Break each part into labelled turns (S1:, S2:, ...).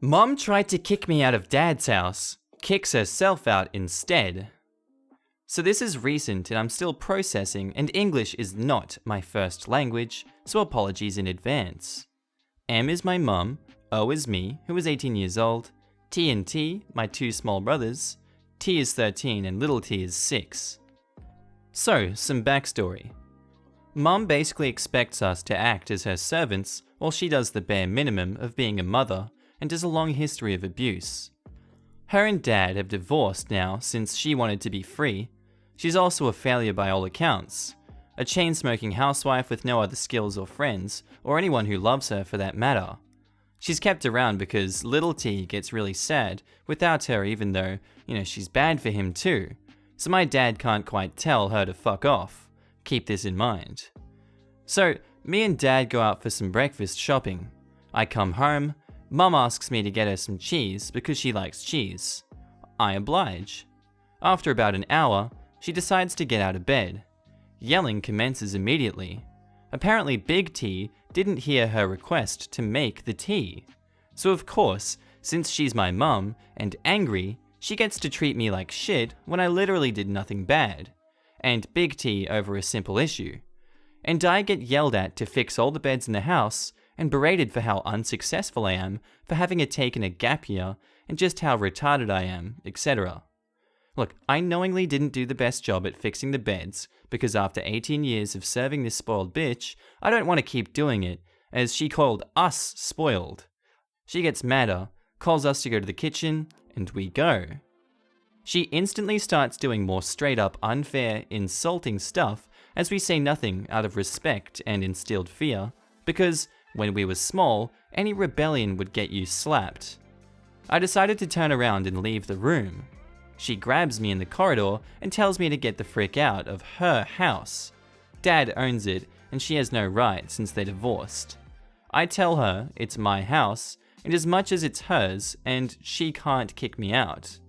S1: Mom tried to kick me out of Dad's house, kicks herself out instead. So this is recent and I'm still processing, and English is not my first language, so apologies in advance. M is my mum, O is me, who is 18 years old, T and T, my two small brothers, T is 13 and little t is 6. So, some backstory. Mum basically expects us to act as her servants while she does the bare minimum of being a mother and has a long history of abuse. Her and Dad have divorced now since she wanted to be free. She's also a failure by all accounts. A chain-smoking housewife with no other skills or friends, or anyone who loves her for that matter. She's kept around because little T gets really sad without her, even though, she's bad for him too. So my dad can't quite tell her to fuck off. Keep this in mind. So, me and Dad go out for some breakfast shopping. I come home, Mum asks me to get her some cheese because she likes cheese. I oblige. After about an hour, she decides to get out of bed. Yelling commences immediately. Apparently Big T didn't hear her request to make the tea. So of course, since she's my mum and angry, she gets to treat me like shit when I literally did nothing bad. And Big T over a simple issue. And I get yelled at to fix all the beds in the house and berated for how unsuccessful I am for having taken a gap year and just how retarded I am, etc. Look, I knowingly didn't do the best job at fixing the beds because after 18 years of serving this spoiled bitch, I don't want to keep doing it, as she called us spoiled. She gets madder, calls us to go to the kitchen, and we go. She instantly starts doing more straight up unfair, insulting stuff as we say nothing out of respect and instilled fear, because when we were small, any rebellion would get you slapped. I decided to turn around and leave the room. She grabs me in the corridor and tells me to get the frick out of her house. Dad owns it and she has no right since they're divorced. I tell her it's my house and as much as it's hers and she can't kick me out.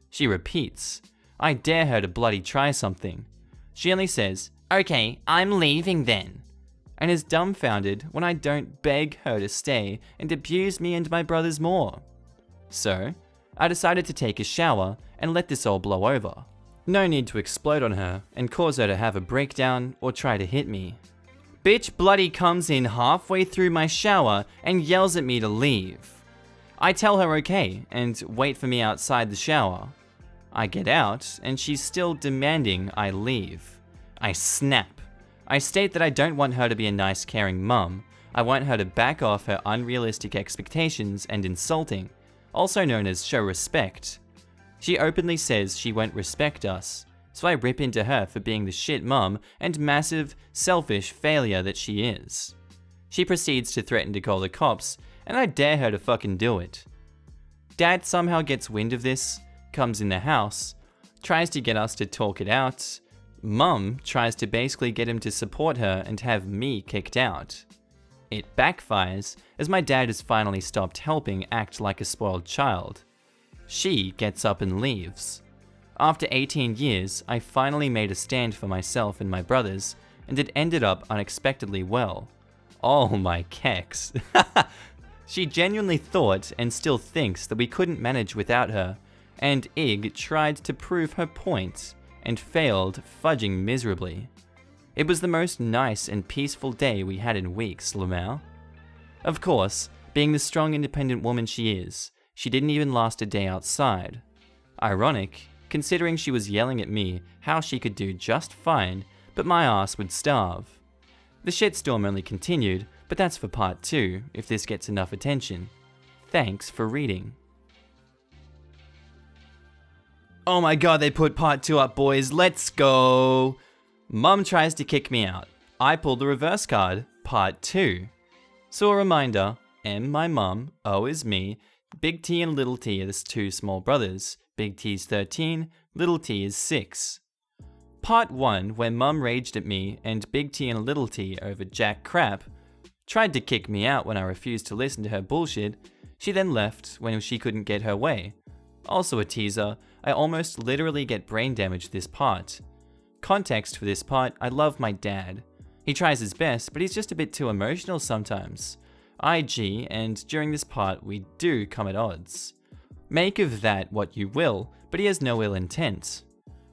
S1: She repeats. I dare her to bloody try something. She only says, "Okay, I'm leaving then," and is dumbfounded when I don't beg her to stay and abuse me and my brothers more. So, I decided to take a shower and let this all blow over. No need to explode on her and cause her to have a breakdown or try to hit me. Bitch bloody comes in halfway through my shower and yells at me to leave. I tell her okay and wait for me outside the shower. I get out and she's still demanding I leave. I snap. I state that I don't want her to be a nice, caring mum. I want her to back off her unrealistic expectations and insulting, also known as show respect. She openly says she won't respect us, so I rip into her for being the shit mum and massive, selfish failure that she is. She proceeds to threaten to call the cops, and I dare her to fucking do it. Dad somehow gets wind of this, comes in the house, tries to get us to talk it out. Mum tries to basically get him to support her and have me kicked out. It backfires as my dad has finally stopped helping act like a spoiled child. She gets up and leaves. After 18 years, I finally made a stand for myself and my brothers, and it ended up unexpectedly well. Oh my keks. She genuinely thought and still thinks that we couldn't manage without her, and Ig tried to prove her point and failed, fudging miserably. It was the most nice and peaceful day we had in weeks, Lamau. Of course, being the strong independent woman she is, she didn't even last a day outside. Ironic, considering she was yelling at me how she could do just fine, but my ass would starve. The shitstorm only continued, but that's for part 2, if this gets enough attention. Thanks for reading. Oh my god, they put part 2 up, boys, let's go! Mum tries to kick me out. I pull the reverse card, part 2. So a reminder, M my mum, O is me, Big T and Little T are the two small brothers, Big T's 13, Little T is 6. Part 1, where Mum raged at me and Big T and Little T over jack crap, tried to kick me out when I refused to listen to her bullshit. She then left when she couldn't get her way. Also a teaser, I almost literally get brain damage this part. Context for this part, I love my dad. He tries his best, but he's just a bit too emotional sometimes. IG, and during this part we do come at odds. Make of that what you will, but he has no ill intent.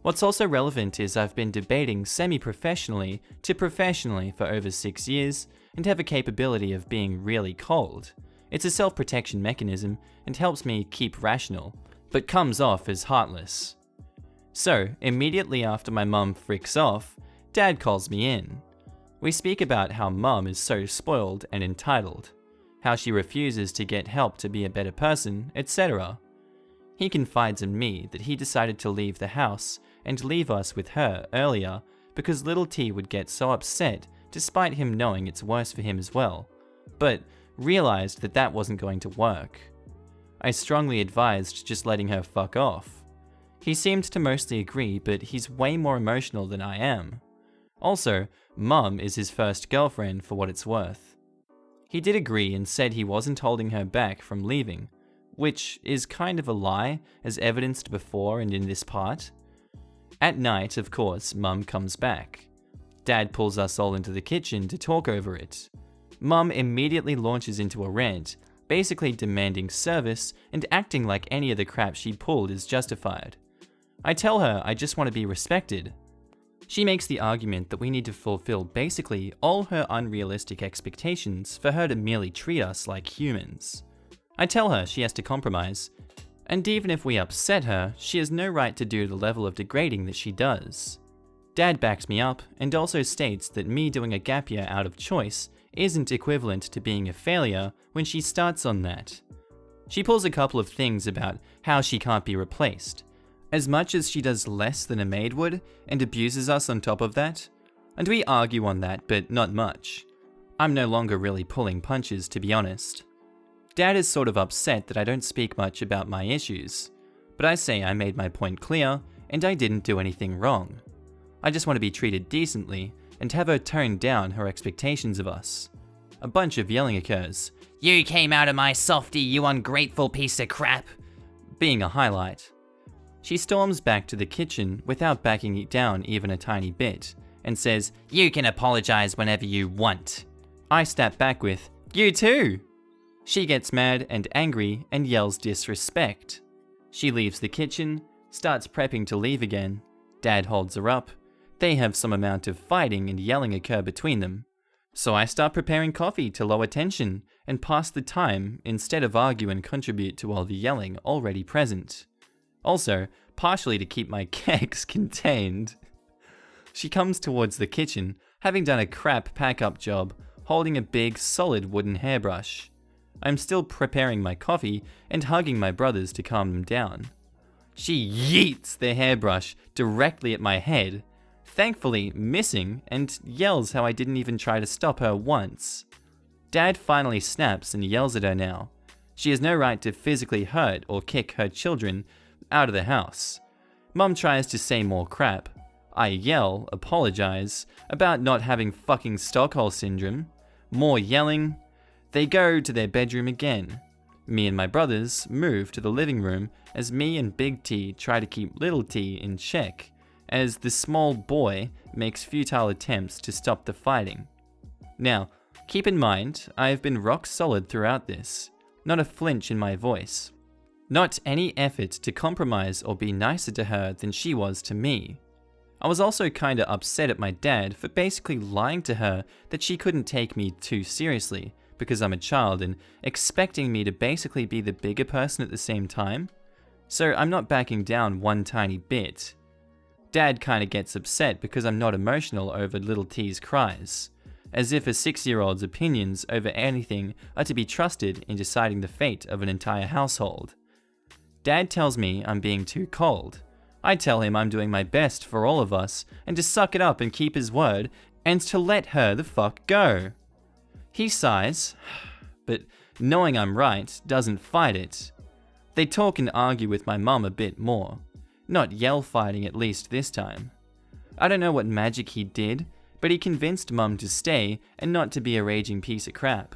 S1: What's also relevant is I've been debating semi-professionally to professionally for over 6 years and have a capability of being really cold. It's a self-protection mechanism and helps me keep rational, but comes off as heartless. So, immediately after my mum freaks off, Dad calls me in. We speak about how Mum is so spoiled and entitled, how she refuses to get help to be a better person, etc. He confides in me that he decided to leave the house and leave us with her earlier because little T would get so upset despite him knowing it's worse for him as well, but realized that that wasn't going to work. I strongly advised just letting her fuck off. He seemed to mostly agree, but he's way more emotional than I am. Also, Mum is his first girlfriend for what it's worth. He did agree and said he wasn't holding her back from leaving, which is kind of a lie, as evidenced before and in this part. At night, of course, Mum comes back. Dad pulls us all into the kitchen to talk over it. Mum immediately launches into a rant, basically demanding service and acting like any of the crap she pulled is justified. I tell her I just want to be respected. She makes the argument that we need to fulfill basically all her unrealistic expectations for her to merely treat us like humans. I tell her she has to compromise, and even if we upset her, she has no right to do the level of degrading that she does. Dad backs me up and also states that me doing a gap year out of choice isn't equivalent to being a failure when she starts on that. She pulls a couple of things about how she can't be replaced, as much as she does less than a maid would, and abuses us on top of that. And we argue on that, but not much. I'm no longer really pulling punches, to be honest. Dad is sort of upset that I don't speak much about my issues, but I say I made my point clear, and I didn't do anything wrong. I just want to be treated decently, and have her tone down her expectations of us. A bunch of yelling occurs. "You came out of my softie, you ungrateful piece of crap!" being a highlight. She storms back to the kitchen without backing it down even a tiny bit, and says, "You can apologize whenever you want." I snap back with, "You too!" She gets mad and angry and yells disrespect. She leaves the kitchen, starts prepping to leave again. Dad holds her up. They have some amount of fighting and yelling occur between them. So I start preparing coffee to lower tension and pass the time instead of argue and contribute to all the yelling already present. Also, partially to keep my kegs contained. She comes towards the kitchen, having done a crap pack-up job, holding a big, solid wooden hairbrush. I'm still preparing my coffee and hugging my brothers to calm them down. She yeets the hairbrush directly at my head, thankfully missing, and yells how I didn't even try to stop her once. Dad finally snaps and yells at her now. She has no right to physically hurt or kick her children out of the house. Mum tries to say more crap. I yell, apologize, about not having fucking Stockholm syndrome. More yelling. They go to their bedroom again. Me and my brothers move to the living room as me and Big T try to keep Little T in check, as the small boy makes futile attempts to stop the fighting. Now, keep in mind, I have been rock solid throughout this. Not a flinch in my voice. Not any effort to compromise or be nicer to her than she was to me. I was also kinda upset at my dad for basically lying to her that she couldn't take me too seriously because I'm a child and expecting me to basically be the bigger person at the same time. So I'm not backing down one tiny bit. Dad kinda gets upset because I'm not emotional over little T's cries, as if a 6-year-old's opinions over anything are to be trusted in deciding the fate of an entire household. Dad tells me I'm being too cold. I tell him I'm doing my best for all of us and to suck it up and keep his word and to let her the fuck go. He sighs, but knowing I'm right doesn't fight it. They talk and argue with my mum a bit more. Not yell fighting at least this time. I don't know what magic he did, but he convinced Mum to stay and not to be a raging piece of crap.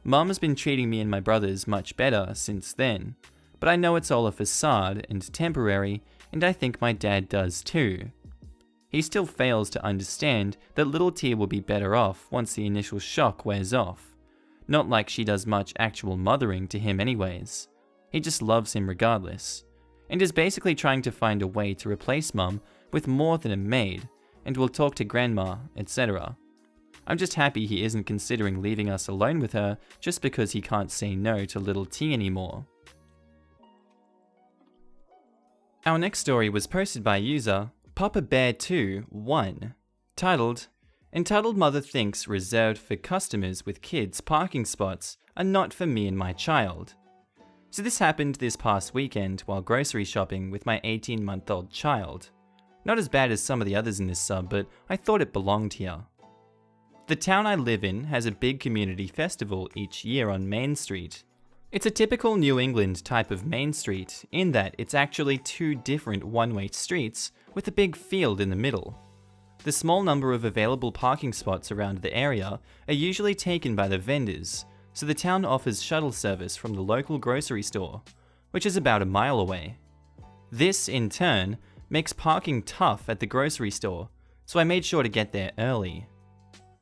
S1: Mum has been treating me and my brothers much better since then, but I know it's all a facade and temporary, and I think my dad does too. He still fails to understand that little T will be better off once the initial shock wears off. Not like she does much actual mothering to him anyways. He just loves him regardless, and is basically trying to find a way to replace mum with more than a maid, and will talk to grandma, etc. I'm just happy he isn't considering leaving us alone with her just because he can't say no to little T anymore. Our next story was posted by user PapaBear2-1, titled, Entitled Mother Thinks Reserved for Customers with Kids Parking Spots Are Not for Me and My Child. So this happened this past weekend while grocery shopping with my 18-month-old child. Not as bad as some of the others in this sub, but I thought it belonged here. The town I live in has a big community festival each year on Main Street. It's a typical New England type of Main Street in that it's actually two different one-way streets with a big field in the middle. The small number of available parking spots around the area are usually taken by the vendors, so the town offers shuttle service from the local grocery store, which is about a mile away. This, in turn, makes parking tough at the grocery store, so I made sure to get there early.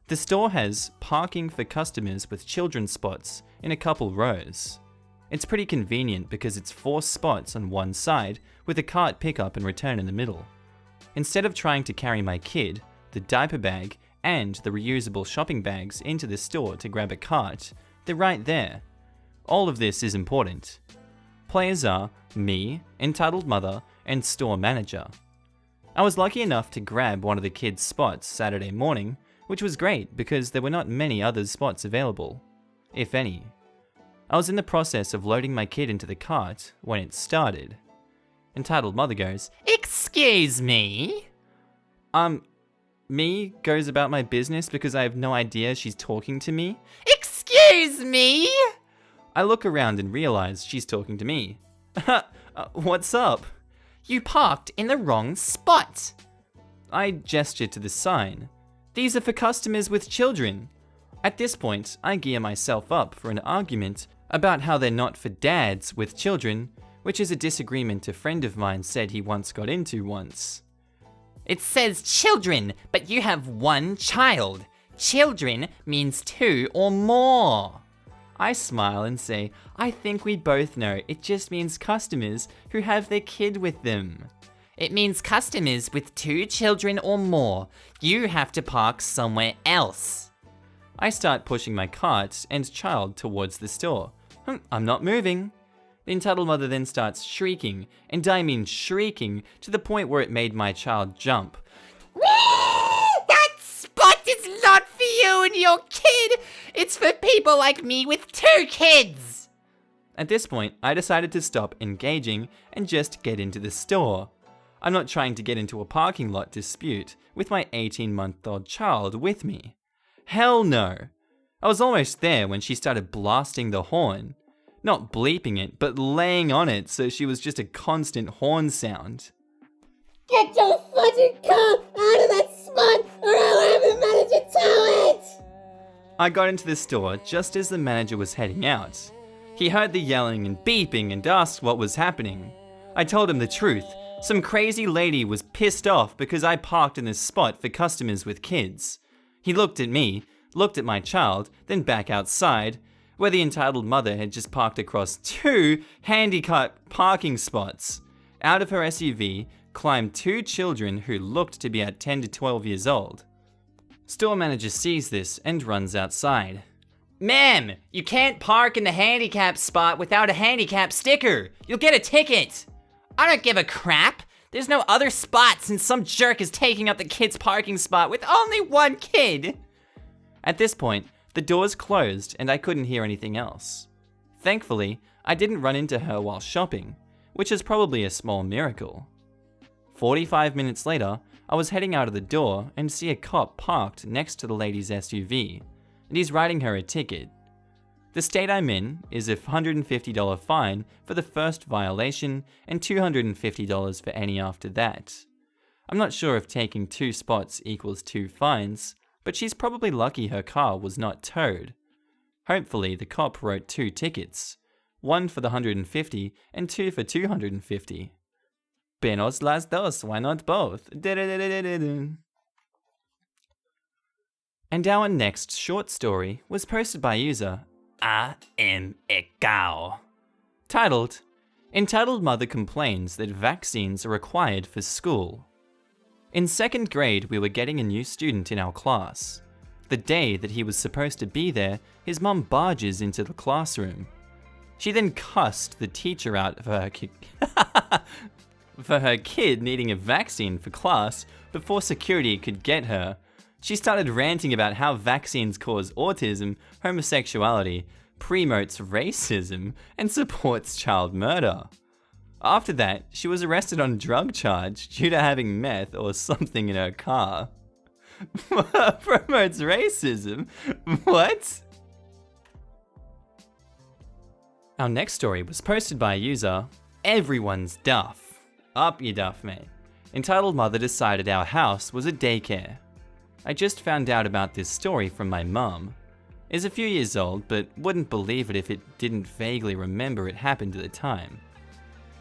S1: The store has parking for customers with children spots in a couple rows. It's pretty convenient because it's 4 spots on one side with a cart pickup and return in the middle. Instead of trying to carry my kid, the diaper bag, and the reusable shopping bags into the store to grab a cart, they're right there. All of this is important. Players are me, entitled mother, and store manager. I was lucky enough to grab one of the kids' spots Saturday morning, which was great because there were not many other spots available, if any. I was in the process of loading my kid into the cart when it started. Entitled mother goes, "Excuse me?" Me goes about my business because I have no idea she's talking to me. "Excuse me?" I look around and realize she's talking to me. What's up? "You parked in the wrong spot." I gesture to the sign. "These are for customers with children." At this point, I gear myself up for an argument about how they're not for dads with children, which is a disagreement a friend of mine said he once got into once. "It says children, but you have 1 child. Children means 2 or more." I smile and say, "I think we both know it just means customers who have their kid with them." "It means customers with 2 children or more. You have to park somewhere else." I start pushing my cart and child towards the store. I'm not moving. The entitled mother then starts shrieking, and I mean shrieking, to the point where it made my child jump. "That spot is not for you and your kid! It's for people like me with 2 kids!" At this point, I decided to stop engaging and just get into the store. I'm not trying to get into a parking lot dispute with my 18-month-old child with me. Hell no! I was almost there when she started blasting the horn. Not bleeping it, but laying on it so she was just a constant horn sound. "Get your fucking car out of that spot or I'll have the manager tow it!" I got into the store just as the manager was heading out. He heard the yelling and beeping and asked what was happening. I told him the truth. Some crazy lady was pissed off because I parked in this spot for customers with kids. He looked at me, looked at my child, then back outside, where the entitled mother had just parked across 2 handicapped parking spots. Out of her SUV climbed 2 children who looked to be at 10 to 12 years old. Store manager sees this and runs outside. "Ma'am, you can't park in the handicap spot without a handicap sticker. You'll get a ticket." "I don't give a crap. There's no other spots and some jerk is taking up the kid's parking spot with only 1 kid." At this point, the doors closed and I couldn't hear anything else. Thankfully, I didn't run into her while shopping, which is probably a small miracle. 45 minutes later, I was heading out of the door and see a cop parked next to the lady's SUV, and he's writing her a ticket. The state I'm in is a $150 fine for the first violation and $250 for any after that. I'm not sure if taking 2 spots equals 2 fines, but she's probably lucky her car was not towed. Hopefully the cop wrote 2 tickets, 1 for the 150 and 2 for 250. Penos las dos, why not both? And our next short story was posted by user I am a cow. Titled, Entitled Mother Complains That Vaccines Are Required for School. In 2nd grade, we were getting a new student in our class. The day that he was supposed to be there, his mum barges into the classroom. She then cussed the teacher out for her kid needing a vaccine for class before security could get her. She started ranting about how vaccines cause autism, homosexuality, promotes racism, and supports child murder. After that, she was arrested on drug charge due to having meth or something in her car. Promotes racism? What? Our next story was posted by a user, Everyone's Duff. Up you duff, mate. Entitled Mother decided our house was a daycare. I just found out about this story from my mum. It's a few years old, but wouldn't believe it if it didn't vaguely remember it happened at the time.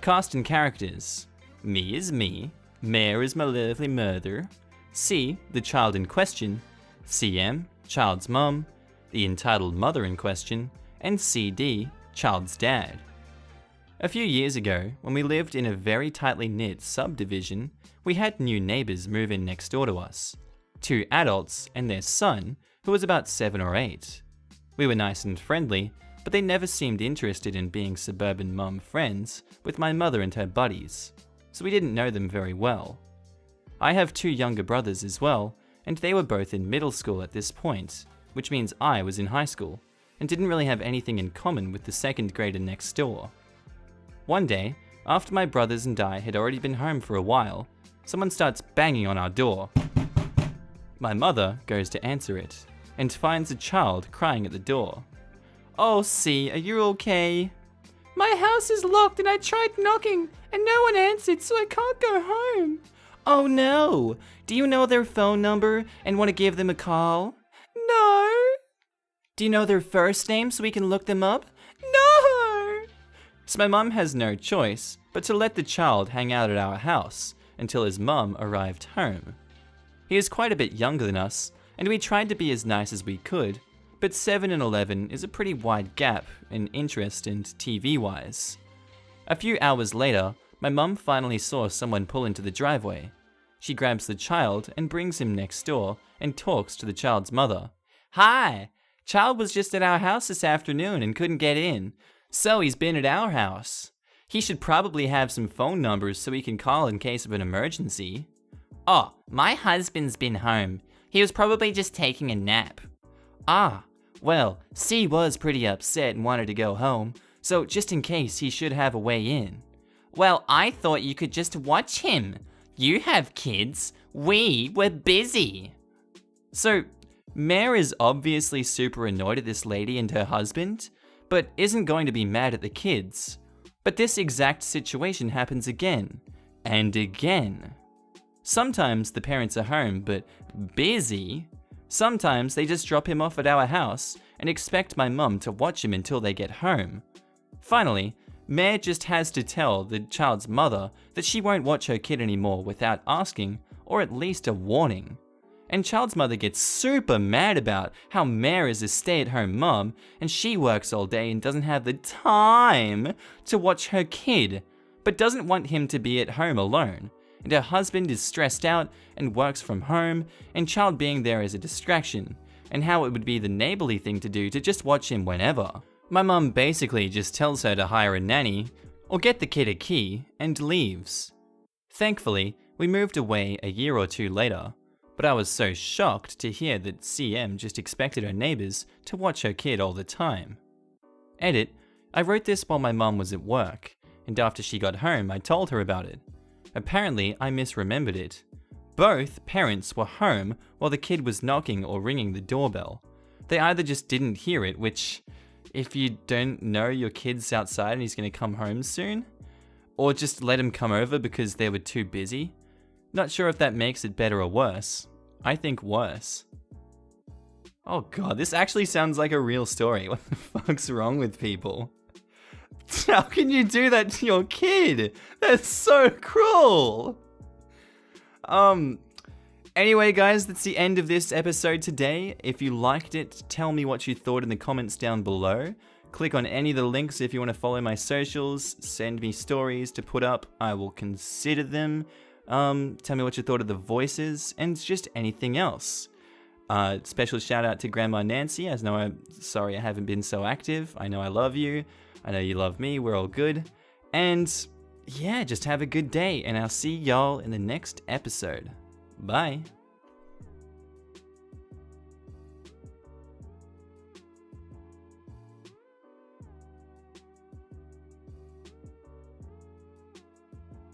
S1: Cast and characters. Me is me. Mare is my lovely mother. C, the child in question. CM, child's mum. The entitled mother in question. And CD, child's dad. A few years ago, when we lived in a very tightly knit subdivision, we had new neighbours move in next door to us. 2 adults and their son, who was about 7 or 8. We were nice and friendly, but they never seemed interested in being suburban mum friends with my mother and her buddies, so we didn't know them very well. I have 2 younger brothers as well, and they were both in middle school at this point, which means I was in high school, and didn't really have anything in common with the 2nd grader next door. One day, after my brothers and I had already been home for a while, someone starts banging on our door. My mother goes to answer it, and finds a child crying at the door. Oh, C, are you okay? My house is locked and I tried knocking, and no one answered, so I can't go home. Oh no! Do you know their phone number and want to give them a call? No! Do you know their first name so we can look them up? No! So my mum has no choice but to let the child hang out at our house until his mum arrived home. He is quite a bit younger than us, and we tried to be as nice as we could, but 7 and 11 is a pretty wide gap in interest and TV-wise. A few hours later, my mum finally saw someone pull into the driveway. She grabs the child and brings him next door and talks to the child's mother. Hi! Child was just at our house this afternoon and couldn't get in, so he's been at our house. He should probably have some phone numbers so he can call in case of an emergency. Oh, my husband's been home. He was probably just taking a nap. Ah, well, C was pretty upset and wanted to go home, so just in case he should have a way in. Well, I thought you could just watch him. You have kids. We were busy. So, Mare is obviously super annoyed at this lady and her husband, but isn't going to be mad at the kids. But this exact situation happens again, and again. Sometimes the parents are home, but busy. Sometimes they just drop him off at our house and expect my mum to watch him until they get home. Finally, Mare just has to tell the child's mother that she won't watch her kid anymore without asking, or at least a warning. And child's mother gets super mad about how Mare is a stay-at-home mum and she works all day and doesn't have the time to watch her kid, but doesn't want him to be at home alone. And her husband is stressed out and works from home, and child being there is a distraction, and how it would be the neighborly thing to do to just watch him whenever. My mum basically just tells her to hire a nanny, or get the kid a key, and leaves. Thankfully, we moved away a year or 2 later, but I was so shocked to hear that CM just expected her neighbors to watch her kid all the time. Edit, I wrote this while my mum was at work, and after she got home I told her about it. Apparently, I misremembered it. Both parents were home while the kid was knocking or ringing the doorbell. They either just didn't hear it, which, if you don't know your kid's outside and he's going to come home soon, or just let him come over because they were too busy. Not sure if that makes it better or worse. I think worse. Oh god, this actually sounds like a real story. What the fuck's wrong with people? How can you do that to your kid? That's so cruel. Anyway, guys, that's the end of this episode today. If you liked it, tell me what you thought in the comments down below. Click on any of the links if you want to follow my socials. Send me stories to put up. I will consider them. Tell me what you thought of the voices and just anything else. Special shout out to Grandma Nancy. As know I'm sorry I haven't been so active. I know I love you. I know you love me. We're all good. And yeah, just have a good day. And I'll see y'all in the next episode. Bye.